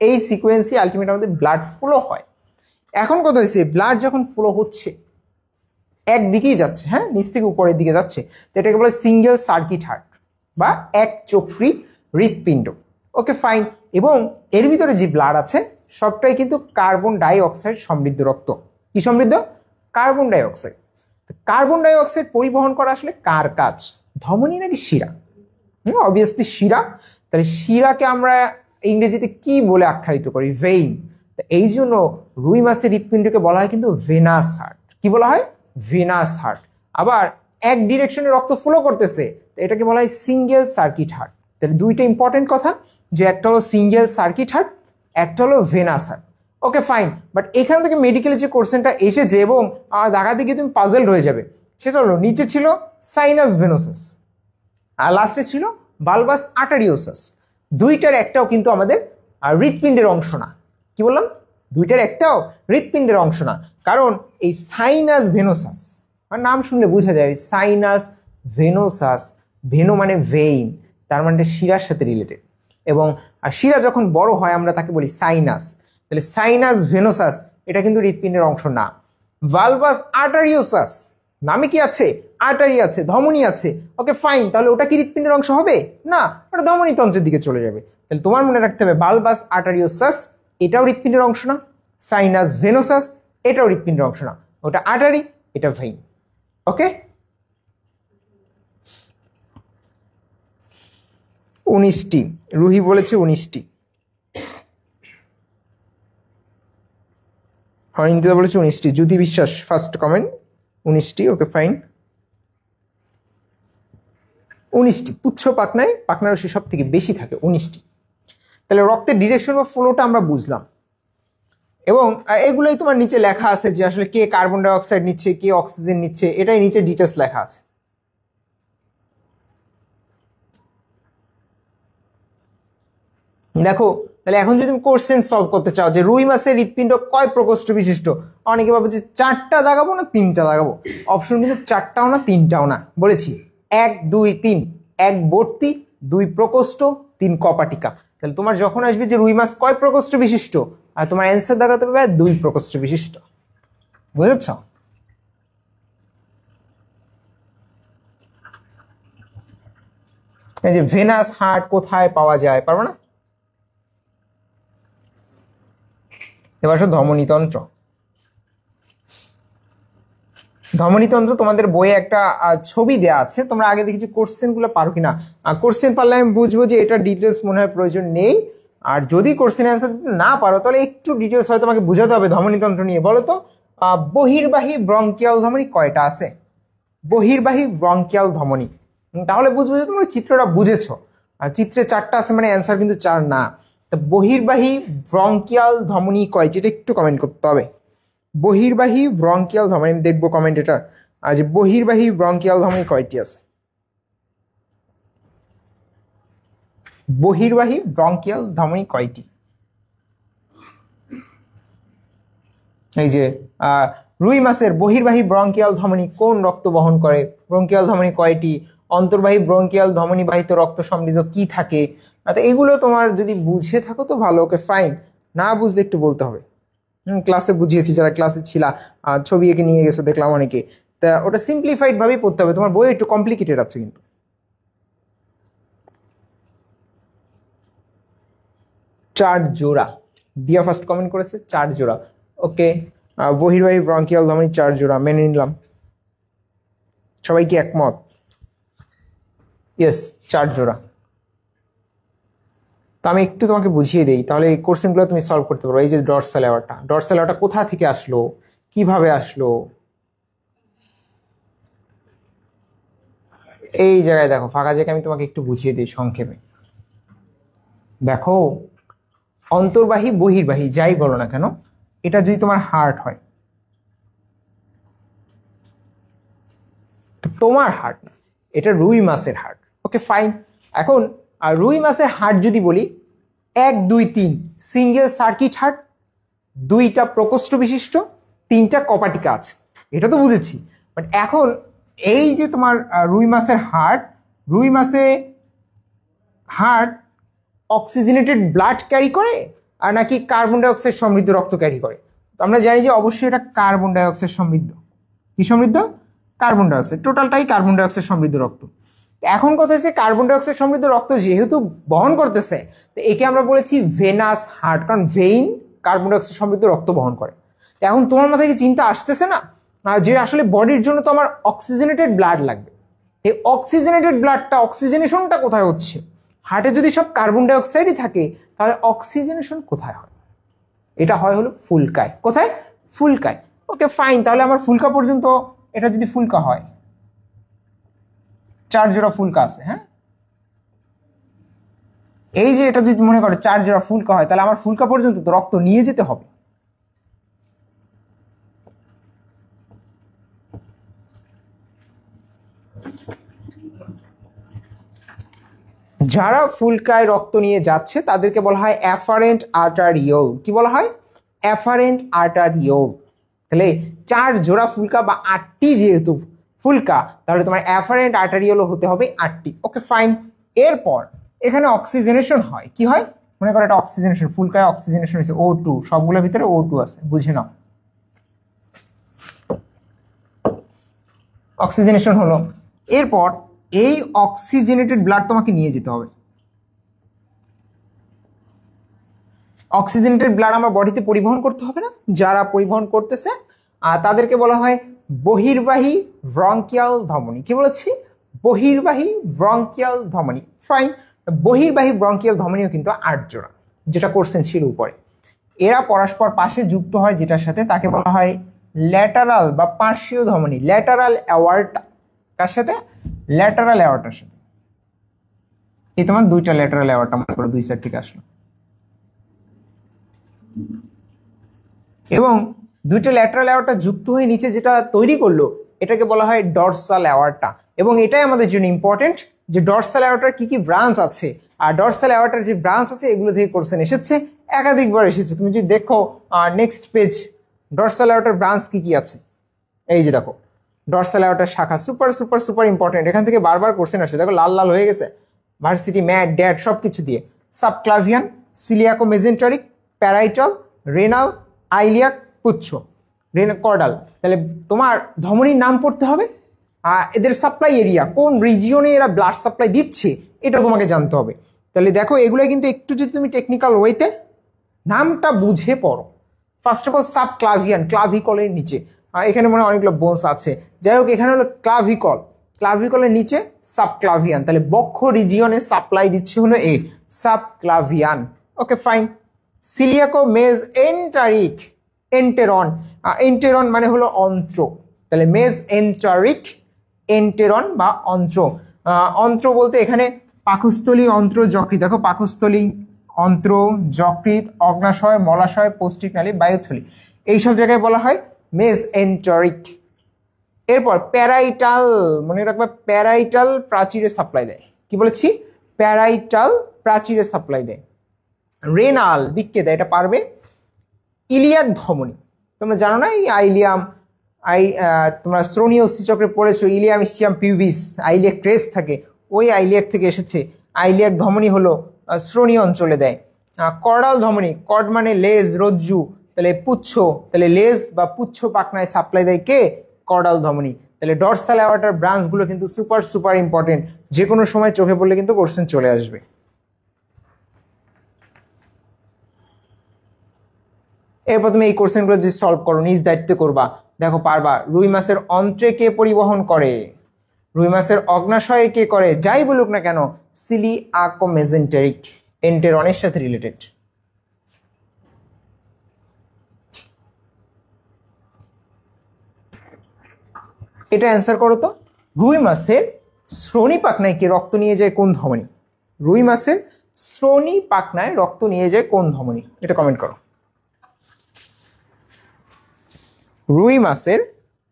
এই সিকোয়েন্সই আলটিমেট আমাদের ব্লাড ফ্লো হয়। এখন কথা হচ্ছে, ব্লাড যখন ফ্লো হচ্ছে একদিকেই যাচ্ছে, হ্যাঁ নিচ থেকে উপরের দিকে যাচ্ছে, তো এটাকে বলে সিঙ্গেল সার্কিট হার্ট বা এক চক্রী হৃৎপিণ্ড। Okay fine. এবং এর ভিতরে যে ব্লাড আছে সবটাই কিন্তু কার্বন ডাই অক্সাইড সমৃদ্ধ রক্ত। কি সমৃদ্ধ? Carbon die oxide. Carbon die oxide পরিবহন করা আসলে কার কাজ? ধমনী নাকি শিরা? অবভিয়াসলি শিরা। তাহলে শিরাকে আমরা ইংরেজিতে কি বলে আখ্যায়িত করি? ভেইন। এই জন্য রুই মাছের হৃৎপিণ্ডকে বলা হয় কিন্তু ভেনাস হার্ট। কি বলা হয়? Venous heart. আবার এক ডিরেকশনে রক্ত ফ্লো করতেছে, এটাকে বলা হয় সিঙ্গেল সার্কিট হার্ট। তাহলে দুইটা ইম্পর্টেন্ট কথা, যে একটা হলো সিঙ্গেল সার্কিট হার্ট, একটা হলো venous heart. Okay fine, but এখান থেকে মেডিকেলের যে কোশ্চেনটা এসেছে এবং দেখা দেখে তুমি পাজলড হয়ে যাবে, সেটা হলো নিচে ছিল সাইনাস ভেনোসাস আর লাস্টে ছিল বালবাস আর্টারিওসাস। দুইটার একটাও কিন্তু আমাদের হৃৎপিণ্ডের অংশ না। কি বললাম? দুইটার একটাও হৃৎপিণ্ডের অংশ না, কারণ এই সাইনাস ভেনোসাস আর নাম শুনলে বোঝা যায় সাইনাস ভেনোসাস, ভেনো মানে ভেইন, তার মানে শিরার সাথে রিলেটেড, এবং শিরা যখন বড় হয় আমরা তাকে বলি সাইনাস। তাহলে সাইনাস ভেনোসাস এটা কিন্তু হৃৎপিণ্ডের অংশ না। ভালভাস আর্টারিওসাস নামে কি আছে? আর্টারি আছে, ধমনী আছে। ওকে ফাইন, তাহলে ওটা কি হৃৎপিণ্ডের অংশ হবে না, ওটা ধমনী তন্ত্রের দিকে চলে যাবে। তাহলে তোমার মনে রাখতে হবে ভালভাস আর্টারিওসাস এটাও হৃৎপিণ্ডের অংশ না, সাইনাস ভেনোসাস এটাও হৃৎপিণ্ডের অংশ না, ওটা আর্টারি এটা ভেইন। ওকে 19টি রুহি বলেছে, 19টি অনিন্দিতা বলেছে 19টি, জ্যোতি বিশ্বাস ফার্স্ট কমেন্ট 19টি। ওকে ফাইন 19টি। পুচ্ছ পাখনায় পাখনারসি সব থেকে বেশি থাকে 19টি। তাহলে রক্তের ডিরেকশন বা ফ্লোটা আমরা বুঝলাম, এবং এগুলোই তোমার নিচে লেখা আছে যে আসলে কে কার্বন ডাই অক্সাইড নিচ্ছে, কে অক্সিজেন নিচ্ছে, এটাই নিচে ডিটেলস লেখা আছে। দেখো তাহলে এখন যদি তুমি কোশ্চেন সলভ করতে চাও যে রুই মাছের হৃৎপিণ্ড কয় প্রকোষ্ঠ বিশিষ্ট, অনেকে ভাবে যে 4টা দাগাবো না 3টা দাগাবো। অপশন কিন্তু 4টাও না 3টাও না, বলেছি 1 2 3, 1 বর্তি, 2 প্রকোষ্ঠ, 3 কপাটিকা। তাহলে তোমার যখন আসবে যে রুই মাছ কয় প্রকোষ্ঠ বিশিষ্ট, আর তোমার অ্যান্সার দেখাতে হবে 2 প্রকোষ্ঠ বিশিষ্ট। বুঝেছ? এই যে ভেনাস হার্ট কোথায় পাওয়া যায়, পারবো না? এবার ধমনীতন্ত্র। ধমনীতন্ত্র তোমাদের বইয়ে একটা ছবি দেয়া আছে, তোমরা আগে দেখেছি কোশ্চেন গুলো পারো কিনা। কোশ্চেন পারলে আমি বুঝবো যে এটা ডিটেলস মনে হয় প্রয়োজন নেই, আর যদি কোশ্চেন অ্যান্সার না পারো তাহলে একটু ডিটেলস হয়তো তোমাকে বোঝাতে হবে ধমনীতন্ত্র নিয়ে। বলো তো বহির্বাহী ব্রঙ্কিয়াল ধমনী কয়টা আছে? বহির্বাহী ব্রঙ্কিয়াল ধমনী, তাহলে বুঝবো যে তোমরা চিত্রটা বুঝেছো। আর চিত্রে 4টা আছে মানে অ্যান্সার কিন্তু 4 না। তা বহির্বাহী ব্রঙ্কিয়াল ধমনী কয়টি, এটা একটু কমেন্ট করতে হবে। বহির্বাহী ব্রঙ্কিয়াল ধমনী, আমি দেখবো কমেন্ট এটা, যে বহির্বাহী ব্রঙ্কিয়াল ধমনী কয়টি আছে। বহির্বাহী ব্রঙ্কিয়াল ধমনী কয়টি? এই যে রুই মাছের বহির্বাহী ব্রঙ্কিয়াল ধমনী কোন রক্ত বহন করে, ব্রঙ্কিয়াল ধমনী কয়টি, অন্তর্বাহী ব্রঙ্কিয়াল ধমনী বাহিত রক্ত সমৃদ্ধ কি থাকে। এগুলো তোমার যদি বুঝে থাকো তো ভালো, ওকে ফাইন, না বুঝলে একটু বলতে হবে। ক্লাসে বুঝিয়েছি, যারা ক্লাসে ছিলা ছবি এঁকে নিয়ে গেছো দেখলাম অনেকে, তা ওটা সিম্পলিফাইড ভাবেই পড়তে হবে, তোমার বই একটু কমপ্লিকেটেড আছে কিন্তু। 4 জোড়া দিয়া ফার্স্ট কমেন্ট করেছে, 4 জোড়া। ওকে বহির্বাহী ব্রঙ্কিয়াল ধমনী 4 জোড়া মেনে নিলাম। সবাই কি একমত? ইয়েস 4 জোড়া। তো আমি একটু তোমাকে বুঝিয়ে দিই, তাহলে এই কোশ্চেনগুলো তুমি সলভ করতে পারো। এই যে ডরসাল অ্যাওয়ার্ডটা, ডরসাল অ্যাওয়ার্ডটা কোথা থেকে আসলো, কিভাবে আসলো, এই জায়গায় দেখো ফাঁকা জায়গায় আমি তোমাকে একটু বুঝিয়ে দিই সংক্ষেপে। দেখো অন্তর্বাহী বহির্বাহী যাই বলো না কেন, এটা যদি তোমার হার্ট হয়, তোমার হার্ট না, এটা রুই মাছের হার্ট। Okay fine. এখন রুই মাছের হার্ট যদি বলি 1 2 3 সিঙ্গেল সার্কিট হার্ট, 2টা প্রকোষ্ঠ বিশিষ্ট, 3টা কপাটিকা আছে, এটা তো বুঝেছি। বাট এখন এই যে তোমার রুই মাছের হার্ট, রুই মাছে হার্ট অক্সিজেনেটেড ব্লাড ক্যারি করে আর নাকি কার্বন ডাই অক্সাইড সমৃদ্ধ রক্ত ক্যারি করে? তো আমরা জানি যে অবশ্যই এটা কার্বন ডাই অক্সাইড সমৃদ্ধ। কি সমৃদ্ধ? কার্বন ডাই অক্সাইড, টোটালটাই কার্বন ডাই অক্সাইড সমৃদ্ধ রক্ত। এখন কথা হচ্ছে কার্বন ডাই অক্সাইড সমৃদ্ধ রক্ত যেহেতু বহন করতেছে, তো একে আমরা বলেছি ভেনাস হার্ট, কারণ ভেইন কার্বন ডাই অক্সাইড সমৃদ্ধ রক্ত বহন করে। এখন তোমার মাথায় কি চিন্তা আসতেছে না যে আসলে বডির জন্য তো আমার অক্সিজেনেটেড ব্লাড লাগবে, এই অক্সিজেনেটেড ব্লাডটা, অক্সিজেনেশনটা কোথায় হচ্ছে? হার্টে যদি সব কার্বন ডাই অক্সাইডই থাকে তাহলে অক্সিজেনেশন কোথায় হয়? এটা হয় হলো ফুলকায়। কোথায়? ফুলকায়। ওকে ফাইন, তাহলে আমার ফুলকা পর্যন্ত এটা যদি ফুলকা হয়, 4 জোড়া ফুলকা আছে, হ্যাঁ, এই যে এটা যদি মনে করো 4 জোড়া ফুলকা হয়, তাহলে আমার ফুলকা পর্যন্ত তো রক্ত নিয়ে যেতে হবে। যারা ফুলকায় রক্ত নিয়ে যাচ্ছে তাদেরকে বলা হয় অ্যাফারেন্ট আর্টারিওল। কি বলা হয়? Afferent arteriole. তাহলে 4 জোড়া ফুলকা বা 8টি যেহেতু ফুলকা, তাহলে তোমার অ্যাফারেন্ট আর্টারিওলও হতে হবে 8টি। Okay fine. এরপর এখানে অক্সিজেনেশন হয়। কি হয়? মনে করো এটা অক্সিজেনেশন, ফুলকায় অক্সিজেনেশন হয়েছে O2, সবগুলোর ভিতরে O2 আছে, বুঝে নাও। অক্সিজেনেশন হলো। এরপর এই অক্সিজেনেটেড ব্লাড তোমাকে নিয়ে যেতে হবে। অক্সিজেনেটেড ব্লাড আমার বডিতে পরিবহন করতে হবে না? যারা পরিবহন করতেছে তাদেরকে বলা হয় বহির্বাহী ব্রঙ্কিয়াল ধমনী। কি বলেছি? বহির্বাহী ব্রঙ্কিয়াল ধমনী। ফাইন। বহির্বাহী ব্রঙ্কিয়াল ধমনীও কিন্তু 8 জোড়া, যেটা কোশ্চেন ছিল উপরে। এরা পরস্পর পাশে যুক্ত হয় যেটার সাথে, তাকে বলা হয় ল্যাটারাল বা পার্শ্বীয় ধমনী, ল্যাটারাল অ্যাওয়ার্টা। কার সাথে? ল্যাটারাল অ্যাওয়ার্টার সাথে। এই তোমার 2টা ল্যাটারাল অ্যাওয়ার্টা মনে করো 2 সাইড থেকে আসলো, এবং 2টা ল্যাটারাল অ্যাওয়ার্টা যুক্ত হয়ে নিচে যেটা তৈরি করলো এটাকে বলা হয় ডরসাল অ্যাওয়ার্টা। এবং এটাই আমাদের জন্য ইম্পর্টেন্ট যে ডরসাল অ্যাওয়ার্টার কি কি ব্রাঞ্চ আছে, আর ডরসাল অ্যাওয়ার্টার যে ব্রাঞ্চ আছে এগুলো থেকে কোশ্চেন এসেছে, একাধিকবার এসেছে। তুমি যদি দেখো নেক্সট পেজ, ডরসাল অ্যাওয়ার্টার ব্রাঞ্চ কি কি আছে, এই যে দেখো ডরসাল অ্যাওয়ার্টার শাখা, সুপার সুপার সুপার ইম্পর্টেন্ট। এখান থেকে বারবার কোশ্চেন আসছে, দেখো লাল লাল হয়ে গেছে, ভার্সিটি, ম্যাট, ড্যাট সবকিছু দিয়ে। Subclavian, coeliaco mesenteric, parietal, renal, iliac, পুচ্ছ, কর্ডাল। তাহলে তোমার ধমনীর নাম পড়তে হবে, এদের সাপ্লাই এরিয়া, কোন রিজিয়নে এরা ব্লাড সাপ্লাই দিচ্ছে এটা তোমাকে জানতে হবে। তাহলে দেখো এগুলো কিন্তু একটু যদি তুমি টেকনিক্যাল ওয়েতে নামটা বুঝে পড়ো। ফার্স্ট অফ অল সাবক্লাভিয়ান, ক্লাভিকলের নিচে, এখানে মনে হয় অনেকগুলো বোনস আছে, যাই হোক এখানে হলো ক্লাভিকল, ক্লাভিকলের নিচে সাবক্লাভিয়ান। তাহলে বক্ষ রিজিয়নে সাপ্লাই দিচ্ছে হলো এ subclavian. Okay fine. Coeliaco mesenteric, enteron, enteron মানে হলো অন্ত্র, তাহলে মেজ এন্টারিক এন্টেরন বা অন্ত্র। অন্ত্র বলতে এখানে পাকস্থলী, অন্ত্র, যকৃৎ। দেখো পাকস্থলী, অন্ত্র, যকৃৎ, অগ্নাশয়, মলাশয়, পৌষ্টিক নালী, বায়ুথলি, এইসব জায়গায় বলা হয় মেজ এন্টারিক। এরপর প্যারাইটাল, মনে রাখবে প্যারাইটাল প্রাচীরে সাপ্লাই দেয়। কি বলেছি? প্যারাইটাল প্রাচীরে সাপ্লাই দেয়। রেনাল বৃক্কে দেয়, এটা পারবে। ইলিয়াক ধমনী, তোমরা জানো না এই আইলিয়াম, তোমরা শ্রোণী অস্থিচক্রে পড়েছো, Ilium ischium pubis, iliac crest থাকে, ওই আইলিয়াক থেকে এসেছে। আইলিয়াক ধমনী হলো শ্রোণী অঞ্চলে দেয়। কর্ডাল ধমনী, কর্ড মানে লেজ, রজ্জু, তাহলে পুচ্ছ, তাহলে লেজ বা পুচ্ছ পাখনায় সাপ্লাই দেয় কে? কর্ডাল ধমনী। তাহলে ডরসাল অ্যাওয়ার্টার ব্রাঞ্চগুলো কিন্তু সুপার সুপার ইম্পর্টেন্ট, যে কোনো সময় চোখে পড়লে কিন্তু কোশ্চেন চলে আসবে। এরপর তুমি এই কোশ্চেনগুলো যদি সলভ করো, নিজ দায়িত্বে করবা, দেখো পারবা। রুই মাছের অন্ত্রে কে পরিবহন করে? রুই মাছের অগ্নাশয়ে কে করে? যাই বলুক না কেন, সিলিয়াকো মেজেন্টারিক, এন্টেরনের সাথে রিলেটেড। এটা অ্যান্সার করো তো। রুই মাছের শ্রোণী পাখনায় কে রক্ত নিয়ে যায় কোন ধমনী? রুই মাছের শ্রোণী পাখনায় রক্ত নিয়ে যায় কোন ধমনী? এটা কমেন্ট করো। রুই মাছের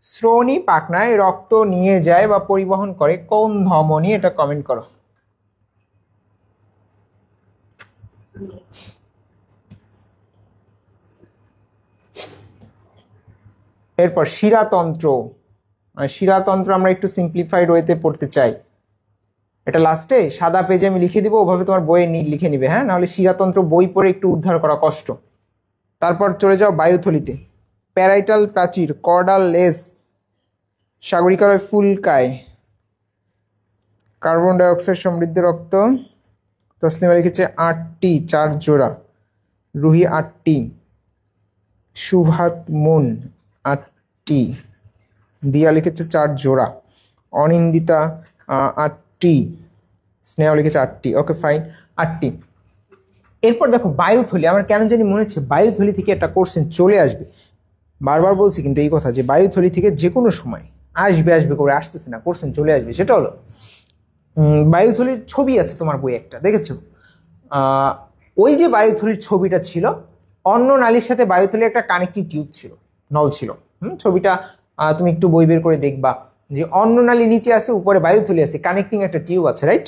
শ্রোণী পাখনায় রক্ত নিয়ে যায় বা পরিবহন করে কোন ধমনী? এটা কমেন্ট করো। এরপর শিরাতন্ত্র, শিরাতন্ত্র আমরা একটু সিম্পলিফাইড ওয়েতে পড়তে চাই, এটা লাস্টে সাদা পেজে আমি লিখে দিব, ওভাবে তোমার বইয়ে লিখে নিবে, হ্যাঁ, নাহলে শিরাতন্ত্র বই পড়ে একটু উদ্ধার করা কষ্ট। তারপর চলে যাও বায়ুথলিতে। প্যারাইটাল প্রাচীর, কর্ডাল লেজ, সাগরিকারয় ফুলকায়, কার্বন ডাইঅক্সাইড সমৃদ্ধ রক্ত, তসলিমা লিখেছে 8টি, 4 জোড়া, রুহি 8টি, সুভাত মুন 8টি, দিয়া লিখেছে 4 জোড়া, অনিন্দিতা 8টি, স্নেহ লিখেছে 8টি। ওকে ফাইন, 8টি। এরপর দেখো বায়ুথলি, আমার কেন জানি মনে হচ্ছে বায়ুথলি থেকে একটা কোশ্চেন চলে আসবে, বারবার বলছি কিন্তু এই কথা যে বায়ুথলি থেকে যে কোনো সময় আসবে আসবে করে আসতেছে না, কোশ্চেন চলে আসবে। সেটা হলো বায়ুথলির ছবি আছে তোমার বই একটা, দেখেছো? ওই যে বায়ুথলির ছবিটা ছিল, অন্য নালীর সাথে বায়ুথলির একটা কানেক্টিং টিউব ছিল, নল ছিল। ছবিটা তুমি একটু বই বের করে দেখবা যে অন্য নালী নিচে আছে, উপরে বায়ুথলি আছে, কানেক্টিং একটা টিউব আছে, রাইট?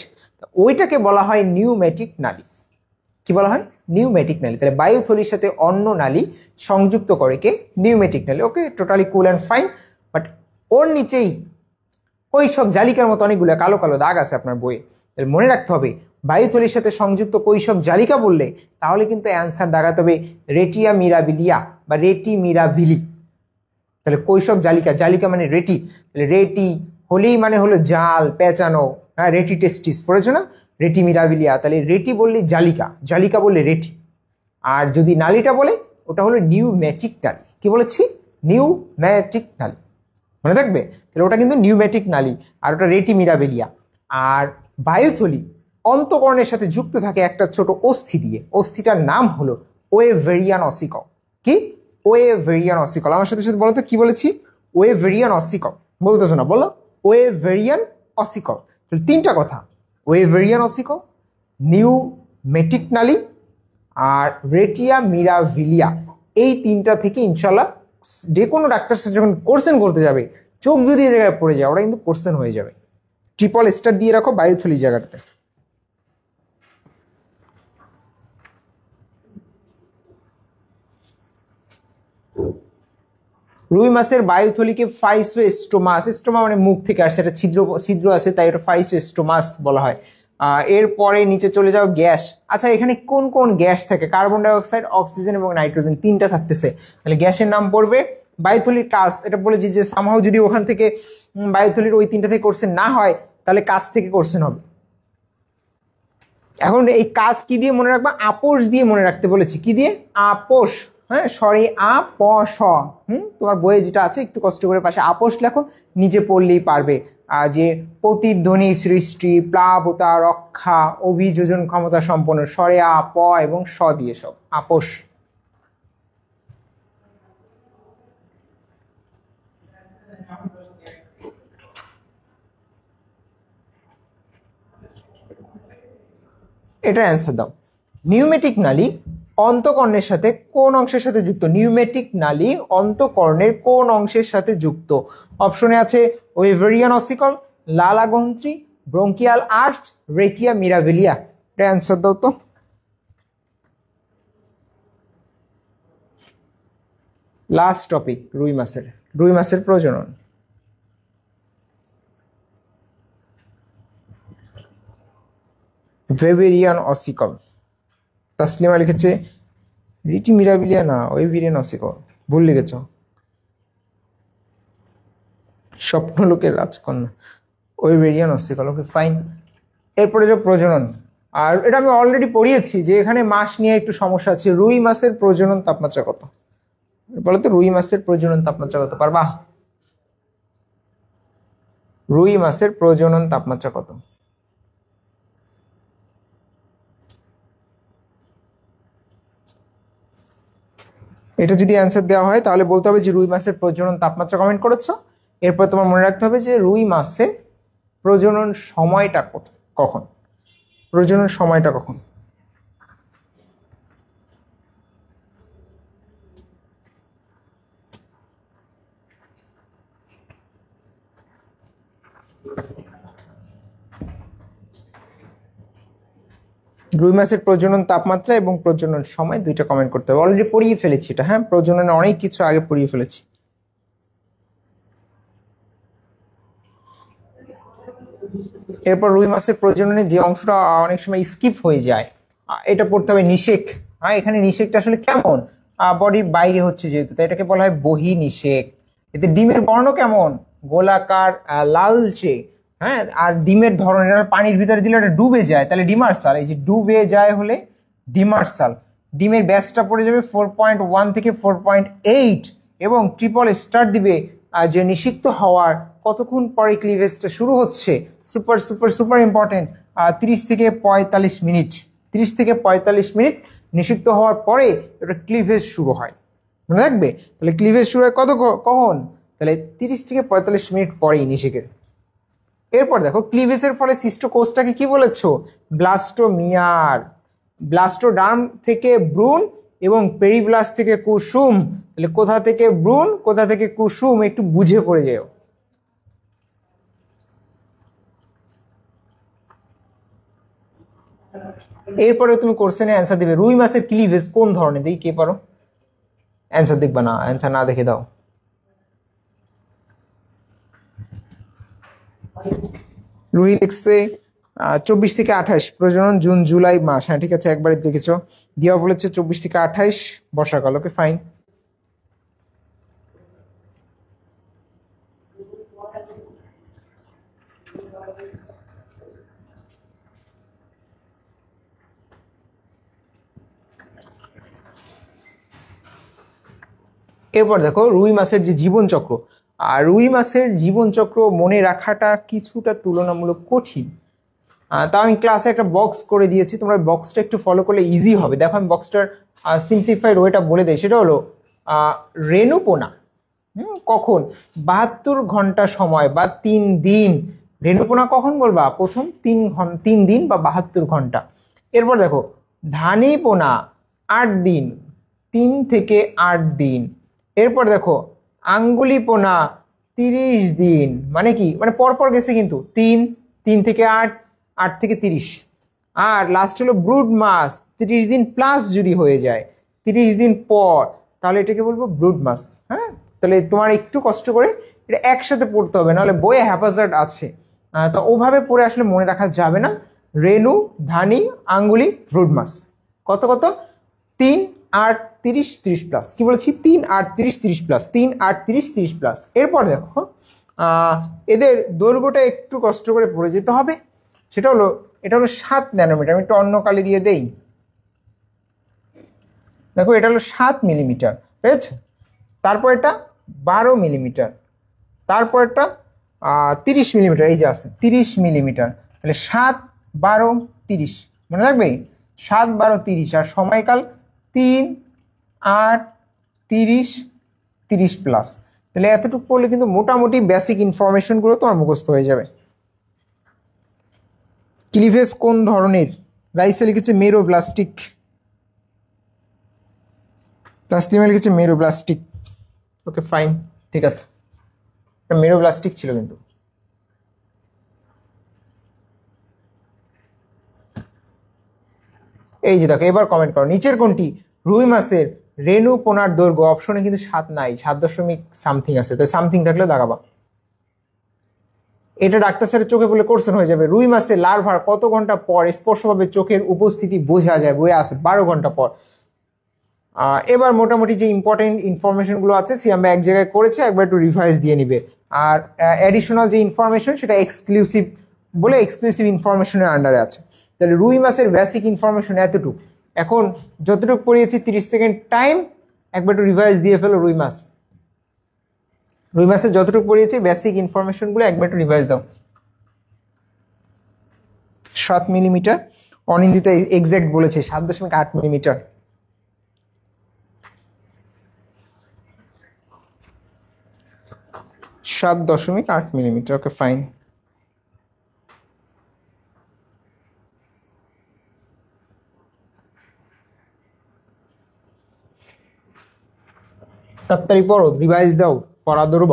ওইটাকে বলা হয় নিউমেটিক নালী। কি বলা হয়? নিউমেটিক নালী। তাহলে বায়ুথলির সাথে অন্য নালী সংযুক্ত করে কে? নিউমেটিক নালী। Okay, totally cool and fine. But ওর নিচেই কৈশক জালিকার মতো অনেকগুলো কালো কালো দাগ আছে আপনার বইয়ে। তাহলে মনে রাখতে হবে বায়ুথলির সাথে সংযুক্ত কৈশক জালিকা বললে তাহলে কিন্তু অ্যান্সার দাগাতে হবে রেটিয়া মিরাবিলিয়া বা রেটি মিরাবিলি। তাহলে কৈশক জালিকা, জালিকা মানে রেটি, তাহলে রেটি হলেই মানে হলো জাল পেঁচানো। হ্যাঁ, রেটি টেস্টিস পড়েছো না? রেটি মিরাবিলিয়া। তাহলে রেটি বললে জালিকা, জালিকা বললে রেটি। আর যদি নালীটা বলে ওটা হলো নিউমেটিক নালী। কি বলেছি? নিউমেটিক নালী, মনে থাকবে? তাহলে ওটা কিন্তু নিউমেটিক নালী আর ওটা রেটি মিরাবিলিয়া। আর বায়ুথলি অন্তঃকরণের সাথে যুক্ত থাকে একটা ছোট অস্থি দিয়ে। অস্থিটার নাম হলো ওয়েভেরিয়ান অসিকল। কি? ওয়েভেরিয়ান অসিকল। আমার সাথে সাথে বলো তো কি বলেছি? ওয়েভেরিয়ান অসিকল বলতেছো না, বলো ওয়েভেরিয়ান অসিকল। তাহলে তিনটা কথা, ওয়েভেরিয়ান অসিকল, নিউমেটিক নালী আর রেটিয়া মিরাভিলিয়া। এই তিনটা থেকে ইনশাল্লাহ যে কোনো ডাক্তার সাথে যখন কোশ্চেন করতে যাবে, চোখ যদি এই জায়গায় পড়ে যায় ওরা কিন্তু কোশ্চেন হয়ে যাবে। ট্রিপল স্টার দিয়ে রাখো বায়ুথলি জায়গাটাতে। রুই মাছের বায়ুথলিকে ফাইসোস্টোমাস, স্টোমা মানে মুখ থেকে আসছে, একটা ছিদ্র ছিদ্র আছে তাই এটা ফাইসোস্টোমাস বলা হয়। এরপরে নিচে চলে যাও গ্যাস। আচ্ছা, এখানে কোন কোন গ্যাস থাকে? কার্বন ডাইঅক্সাইড, অক্সিজেন এবং নাইট্রোজেন, তিনটা থাকতেছে। তাহলে গ্যাসের নাম পড়বে। বায়ুথলির কাজ, এটা বলেছি যে সামহাও যদি ওখান থেকে বায়ুথলির ওই তিনটা থেকে কোশ্চেন না হয় তাহলে কাজ থেকে কোশ্চেন হবে। এখন এই কাজ কি দিয়ে মনে রাখবা? আপোষ দিয়ে মনে রাখতে বলেছি। কি দিয়ে? আপোষ। হ্যাঁ, সরি আ প স। তোমার বইয়ে যেটা আছে একটু কষ্ট করে পাশে আপোষ লেখো, নিজে পড়লেই পারবে। যে প্রতিধ্বনি সৃষ্টি, প্লাবতা রক্ষা, অভিযোজন ক্ষমতা সম্পন্ন, স্বরে আ প এবং স দিয়ে সব আপোষ। এটা অ্যান্সার দাও। নিউমেটিক নালী অন্তঃকর্ণের সাথে কোন অংশের সাথে যুক্ত? নিউমেটিক নালী অন্তঃকর্ণের কোন অংশের সাথে যুক্ত? অপশনে আছে ওয়েভেরিয়ান অসিকল, লালা গ্রন্থি, ব্রঙ্কিয়াল আর্চ, রেটিয়া মিরাভিলিয়া। এটা অ্যান্সার দাও তো। লাস্ট টপিক রুই মাছের, রুই মাছের প্রজনন। ওয়েভেরিয়ান অসিকল। তাসলিমা লিখেছে রিটি মিরাবিলিয়া না, ওয়েভেরিয়ান অসিকল, ভুল লিখেছ। স্বপ্নলোকের রাজকন্যা, ওয়েভেরিয়ান অসিকল। Okay fine. এরপরে যে প্রজনন, আর এটা আমি অলরেডি পড়িয়েছি যে এখানে মাস নিয়ে একটু সমস্যা আছে। রুই মাছের প্রজনন তাপমাত্রা কত? বলো তো রুই মাছের প্রজনন তাপমাত্রা কত? পারবা? রুই মাছের প্রজনন তাপমাত্রা কত? এটা যদি অ্যান্সার দেওয়া হয় তাহলে বলতে হবে যে রুই মাছের প্রজনন তাপমাত্রা কমেন্ট করেছো। এরপর তোমার মনে রাখতে হবে যে রুই মাছের প্রজনন সময়টা কখন? প্রজনন সময়টা কখন? রুই মাছের প্রজনন তাপমাত্রা এবং প্রজনন সময় দুইটা কমেন্ট করতে হবে। অলরেডি পড়িয়ে ফেলেছি এটা। হ্যাঁ, প্রজননে অনেক কিছু আগে পড়িয়ে ফেলেছি। এরপর রুই মাছের প্রজননে যে অংশটা অনেক সময় স্কিপ হয়ে যায় এটা পড়তে হবে নিষেক। হ্যাঁ, এখানে নিষেকটা আসলে কেমন? বডির বাইরে হচ্ছে যেহেতু, তাই এটাকে বলা হয় বহি নিষেক। এতে ডিমের বর্ণ কেমন? গোলাকার, লালচে। হ্যাঁ, আর ডিমের ধরন, এটা পানির ভিতরে দিলে এটা ডুবে যায়, তাহলে ডিমার্সাল। এই যে ডুবে যায় হলে ডিমার্সাল। ডিমের ব্যাসটা পড়ে যাবে 4.1 থেকে 4.8 এবং ট্রিপল স্টার দিবে যে নিষিক্ত হওয়ার কতক্ষণ পরে ক্লিভেজটা শুরু হচ্ছে। Super super super important. 30 থেকে 45 মিনিট। 30 থেকে 45 মিনিট নিষিক্ত হওয়ার পরে এটা ক্লিভেজ শুরু হয়, মনে রাখবে। তাহলে ক্লিভেজ শুরু হয় কখন? তাহলে 30 থেকে 45 মিনিট পরেই নিষেকের। এরপর দেখো ক্লিভেজের ফলে সৃষ্ট কোষটাকে কি বলেছো? ব্লাস্টোমিয়ার। ব্লাস্টোডার্ম থেকে ভ্রূণ এবং পেরিব্লাস্ট থেকে কুসুম। তাহলে কোথা থেকে ভ্রূণ, কোথা থেকে কুসুম একটু বুঝে পড়ে যাও। এরপরে তুমি কোশ্চেনে অ্যান্সার দিবে রুই মাছের ক্লিভেজ কোন ধরনের, দেখি কে পারো। অ্যান্সার দেখবা না, অ্যান্সার না দেখে দাও। রুই লিখছে 24 থেকে 28, প্রজনন জুন জুলাই মাস। হ্যাঁ ঠিক আছে, একবারে দেখেছো। দিয়া বলেছে 24 থেকে 28 বর্ষাকাল। Okay fine. এরপর দেখো রুই মাছের যে জীবনচক্র, আর রুই মাছের জীবনচক্র মনে রাখাটা কিছুটা তুলনামূলক কঠিন। তা আমি ক্লাসে একটা বক্স করে দিয়েছি, তোমরা বক্সটা একটু ফলো করলে ইজি হবে। দেখো আমি বক্সটার সিম্পলিফাইড ওয়েটা বলে দেই। সেটা হলো রেণুপোনা কখন 72 ঘন্টা সময় বা 3 দিন। রেণুপোনা কখন বলবা, প্রথম 3 দিন বা 72 ঘন্টা। এরপর দেখো ধানীপোনা 8 দিন, 3 থেকে 8 দিন। এরপর দেখো আঙ্গুলিপোনা 30 দিন। মানে কি, মানে পরপর গেছে কিন্তু 3 থেকে 8, 8 থেকে 30। আর লাস্ট হলো ব্রুড মাস, 30 দিন প্লাস যদি হয়ে যায় 30 দিন পর, তাহলে এটাকে বলবো ব্রুড মাস। হ্যাঁ, তাহলে তোমার একটু কষ্ট করে এটা একসাথে পড়তে হবে, নাহলে বইয়ে হ্যাপাজার্ড আছে, তো ওভাবে পড়ে আসলে মনে রাখা যাবে না। রেণু, ধানী, আঙ্গুলি, ব্রুড মাস। কত কত 3, 8, 30, 30 প্লাস। কি বলেছি, 3, 8, 30, 30 প্লাস, 3, 8, 30, 30 প্লাস। এরপর দেখো এদের দৈর্ঘ্যটা একটু কষ্ট করে পড়ে যেতে হবে। সেটা হলো, এটা হলো 7 ন্যানোমিটার। আমি একটু অন্য কালি দিয়ে দেই। দেখো এটা হলো 7 মিলিমিটার, ঠিক আছে। তারপর এটা 12 মিলিমিটার, তারপর এটা 30 মিলিমিটার। এই যে আছে 30 মিলিমিটার। তাহলে 7, 12, 30 মনে থাকবে, 7, 12, 30। আর সময়কাল 3, 8, 30, 30 প্লাস। তাহলে এতটুকু পড়লে কিন্তু মোটামুটি বেসিক ইনফরমেশনগুলো তোমার মুখস্থ হয়ে যাবে। ক্লিভেজ কোন ধরনের, রাইসে লিখেছে মেরোব্লাস্টিক, তাসলিমা লিখেছে মেরোব্লাস্টিক। ওকে ফাইন, ঠিক আছে, মেরোব্লাস্টিক ছিল কিন্তু। এই যে দেখো, এবার কমেন্ট করো নিচের কোনটি রুই মাছের রেণু পোনার দৈর্ঘ্য। অপশনে কিন্তু 7 নাই, 7 সামথিং আছে, তাই সামথিং থাকলে দাগাবা। এটা ডাক্তার স্যারের চোখে বলে কোশ্চেন হয়ে যাবে। রুই মাছের লার্ভার কত ঘন্টা পর স্পর্শভাবে চোখের উপস্থিতি বোঝা যায়, বইয়ে আছে 12 ঘন্টা পর। এবার মোটামুটি যে ইম্পর্টেন্ট ইনফরমেশনগুলো আছে সিয়াম্বা এক জায়গায় করেছে, একবার একটু রিভাইজ দিয়ে নিবে। আর অ্যাডিশনাল যে ইনফরমেশন সেটা এক্সক্লুসিভ বলে এক্সক্লুসিভ ইনফরমেশনের আন্ডারে আছে। তাহলে রুই মাছের বেসিক ইনফরমেশন এতটুকু। এখন যতটুকু পড়িয়েছি 30 সেকেন্ড টাইম, একবার একটু রিভাইজ দিয়ে ফেলো। রুই মাছের যতটুকু পড়িয়েছি বেসিক ইনফরমেশনগুলো একবার একটু রিভাইজ দাও। 7 মিলিমিটার, অনিন্দিতা এক্সাক্ট বলেছে 7.8 মিলিমিটার। সাত 7.8 মিলিমিটার। Okay fine. তাড়াতাড়ি পড়ো, রিভাইজ দাও, পড়া ধরব।